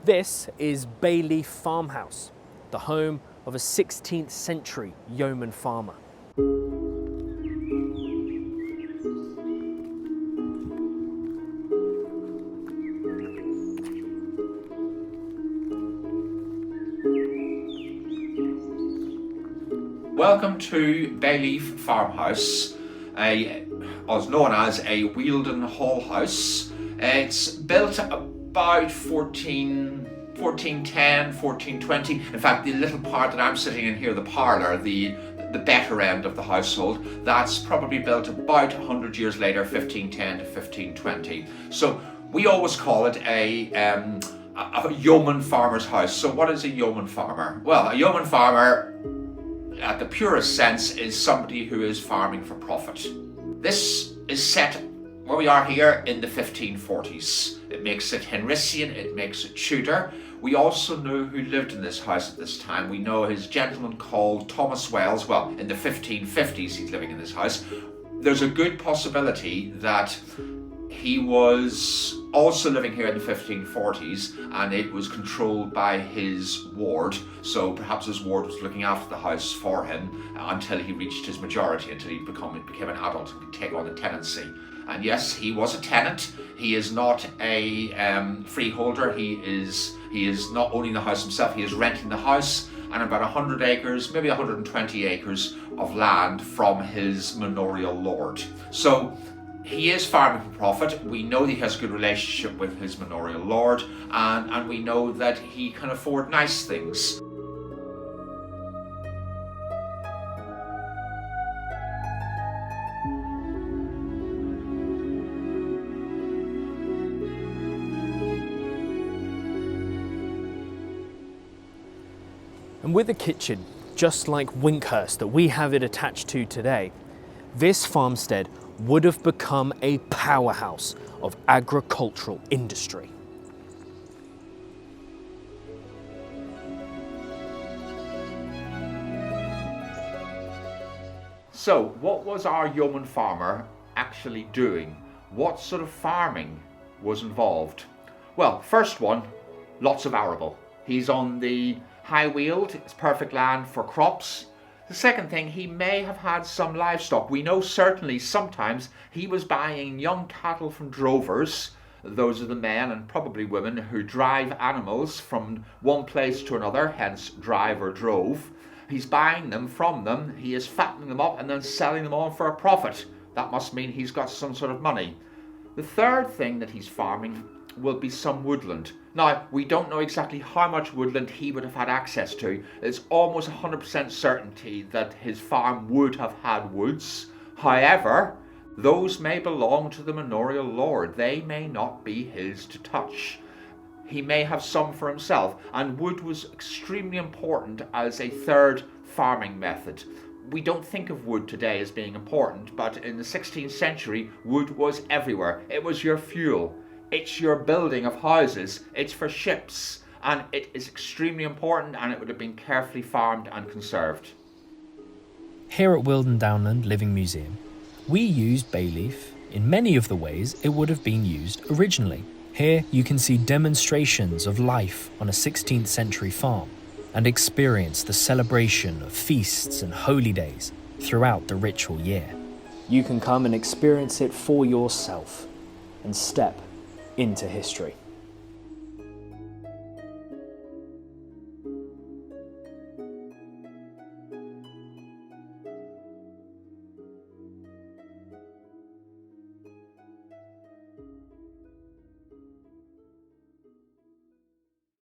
This is Bayleaf Farmhouse, the home of a 16th century yeoman farmer. Welcome to Bayleaf Farmhouse, also known as a Weald Hall house. It's built about 1410, 1420. In fact, the little part that I'm sitting in here, the parlour, the better end of the household, that's probably built about 100 years later, 1510 to 1520. So we always call it a yeoman farmer's house. So what is a yeoman farmer? Well, a yeoman farmer, at the purest sense, is somebody who is farming for profit. This is set where we are here in the 1540s. It makes it Henrician, it makes it Tudor. We also know who lived in this house at this time. We know his gentleman called Thomas Wells. Well, in the 1550s he's living in this house. There's a good possibility that he was also living here in the 1540s and it was controlled by his ward. So perhaps his ward was looking after the house for him until he reached his majority, until he became an adult and could take on the tenancy. And yes, he was a tenant. He is not a freeholder. He is not owning the house himself. He is renting the house and about 100 acres, maybe 120 acres of land from his manorial lord. So he is farming for profit. We know that he has a good relationship with his manorial lord, and we know that he can afford nice things. And with a kitchen, just like Winkhurst that we have it attached to today, this farmstead would have become a powerhouse of agricultural industry. So, what was our yeoman farmer actually doing? What sort of farming was involved? Well, first one, lots of arable. He's on the high Weald, it's perfect land for crops. The second thing, he may have had some livestock. We know certainly sometimes he was buying young cattle from drovers. Those are the men and probably women who drive animals from one place to another, hence drive or drove. He's buying them from them, he is fattening them up and then selling them on for a profit. That must mean he's got some sort of money. The third thing that he's farming will be some woodland. Now, we don't know exactly how much woodland he would have had access to. It's almost 100% certainty that his farm would have had woods. However, those may belong to the manorial lord. They may not be his to touch. He may have some for himself, and wood was extremely important as a third farming method. We don't think of wood today as being important, but in the 16th century, wood was everywhere. It was your fuel. It's your building of houses, it's for ships, and it is extremely important, and it would have been carefully farmed and conserved. Here at Weald and Downland Living Museum, we use Bayleaf in many of the ways it would have been used originally. Here you can see demonstrations of life on a 16th century farm and experience the celebration of feasts and holy days throughout the ritual year. You can come and experience it for yourself and step into history.